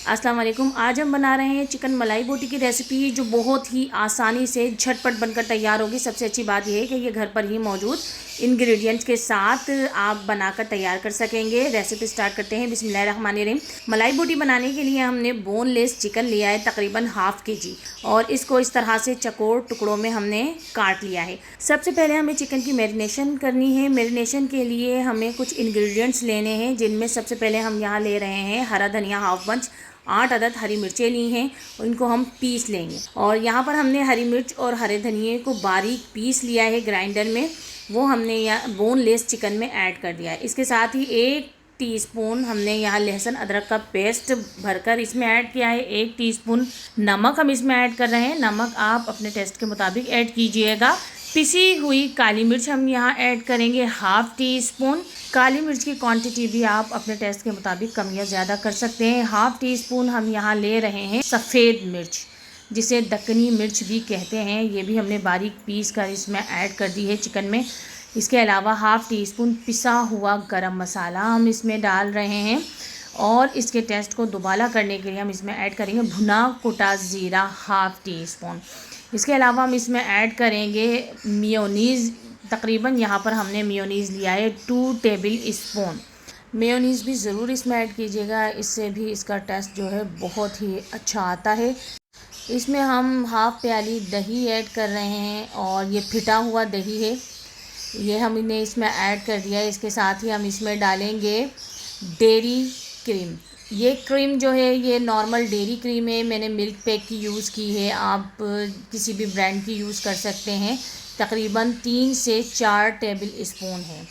अस्सलाम वालेकुम। आज हम बना रहे हैं चिकन मलाई बोटी की रेसिपी, जो बहुत ही आसानी से झटपट बनकर तैयार होगी। सबसे अच्छी बात यह है कि ये घर पर ही मौजूद इंग्रेडिएंट्स के साथ आप बनाकर तैयार कर सकेंगे। रेसिपी स्टार्ट करते हैं। बिस्मिल्लाहिर्रहमानिर्रहीम। मलाई बोटी बनाने के लिए हमने बोनलेस चिकन लिया है, तकरीबन हाफ़ kg, और इसको इस तरह से चौकोर टुकड़ों में हमने काट लिया है। सबसे पहले हमें चिकन की मैरिनेशन करनी है। मैरिनेशन के लिए हमें कुछ इंग्रेडिएंट्स लेने हैं, जिनमें सबसे पहले हम यहाँ ले रहे हैं हरा धनिया हाफ बंच, 8 अदद हरी मिर्चें ली हैं, इनको हम पीस लेंगे। और यहाँ पर हमने हरी मिर्च और हरे धनिए को बारीक पीस लिया है ग्राइंडर में, वो हमने यहाँ बोनलेस चिकन में ऐड कर दिया है। इसके साथ ही 1 टीस्पून हमने यहाँ लहसुन अदरक का पेस्ट भरकर इसमें ऐड किया है। 1 टीस्पून नमक हम इसमें ऐड कर रहे हैं। नमक आप अपने टेस्ट के मुताबिक ऐड कीजिएगा। पिसी हुई काली मिर्च हम यहाँ ऐड करेंगे, हाफ़ टीस्पून। काली मिर्च की क्वांटिटी भी आप अपने टेस्ट के मुताबिक कम या ज़्यादा कर सकते हैं। हाफ़ टीस्पून हम यहाँ ले रहे हैं सफ़ेद मिर्च, जिसे दक्कनी मिर्च भी कहते हैं। ये भी हमने बारीक पीस कर इसमें ऐड कर दी है चिकन में। इसके अलावा हाफ़ टीस्पून पिसा हुआ गरम मसाला हम इसमें डाल रहे हैं, और इसके टेस्ट को दोबारा करने के लिए हम इसमें ऐड करेंगे भुना कुटा ज़ीरा हाफ़ टीस्पून। इसके अलावा हम इसमें ऐड करेंगे मेयोनीज़। तकरीबन यहाँ पर हमने मेयोनीज़ लिया है 2 टेबल स्पून। मेयोनीज़ भी ज़रूर इसमें ऐड कीजिएगा, इससे भी इसका टेस्ट जो है बहुत ही अच्छा आता है। इसमें हम हाफ़ प्याली दही ऐड कर रहे हैं, और ये फिटा हुआ दही है, ये हमने इसमें ऐड कर दिया है। इसके साथ ही हम इसमें डालेंगे डेयरी क्रीम। ये क्रीम जो है ये नॉर्मल डेयरी क्रीम है, मैंने मिल्क पैक की यूज़ की है, आप किसी भी ब्रांड की यूज़ कर सकते हैं। तकरीबन 3 से 4 टेबल स्पून है।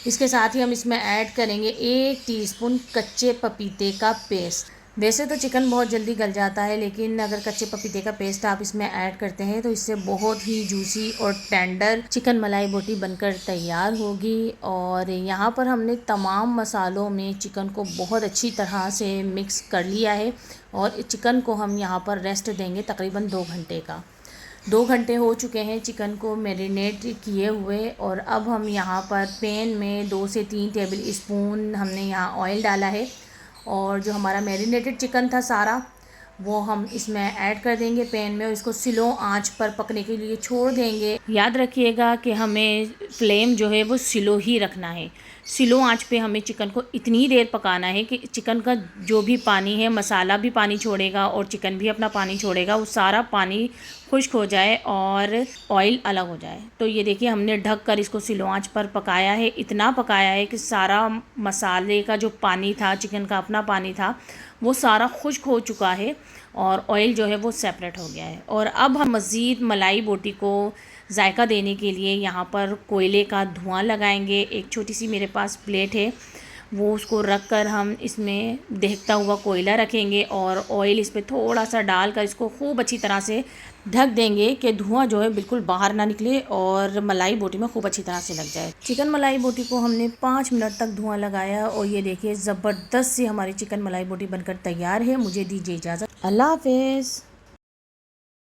इसके साथ ही हम इसमें ऐड करेंगे 1 टीस्पून कच्चे पपीते का पेस्ट। वैसे तो चिकन बहुत जल्दी गल जाता है, लेकिन अगर कच्चे पपीते का पेस्ट आप इसमें ऐड करते हैं तो इससे बहुत ही जूसी और टेंडर चिकन मलाई बोटी बनकर तैयार होगी। और यहाँ पर हमने तमाम मसालों में चिकन को बहुत अच्छी तरह से मिक्स कर लिया है, और चिकन को हम यहाँ पर रेस्ट देंगे तकरीबन 2 घंटे का। 2 घंटे हो चुके हैं चिकन को मैरिनेट किए हुए, और अब हम यहाँ पर पैन में 2 से 3 टेबल स्पून हमने यहाँ ऑयल डाला है, और जो हमारा मैरिनेटेड चिकन था सारा, वो हम इसमें ऐड कर देंगे पैन में, और इसको स्लो आंच पर पकने के लिए छोड़ देंगे। याद रखिएगा कि हमें फ्लेम जो है वो स्लो ही रखना है। स्लो आंच पे हमें चिकन को इतनी देर पकाना है कि चिकन का जो भी पानी है, मसाला भी पानी छोड़ेगा और चिकन भी अपना पानी छोड़ेगा, वो सारा पानी खुश्क हो जाए और ऑयल अलग हो जाए। तो ये देखिए, हमने ढक कर इसको स्लो आंच पर पकाया है। इतना पकाया है कि सारा मसाले का जो पानी था, चिकन का अपना पानी था, वो सारा खुश्क हो चुका है, और ऑयल जो है वो सेपरेट हो गया है। और अब हम मज़ीद मलाई बोटी को जायका देने के लिए यहाँ पर कोयले का धुआं लगाएंगे। एक छोटी सी मेरे पास प्लेट है, वो उसको रख कर हम इसमें दहकता हुआ कोयला रखेंगे, और ऑयल इस पर थोड़ा सा डालकर इसको खूब अच्छी तरह से ढक देंगे कि धुआं जो है बिल्कुल बाहर ना निकले और मलाई बोटी में खूब अच्छी तरह से लग जाए। चिकन मलाई बोटी को हमने 5 मिनट तक धुआं लगाया, और ये देखिए ज़बरदस्त सी हमारी चिकन मलाई बोटी बनकर तैयार है। मुझे दीजिए इजाज़त। अल्लाह हाफ़िज़।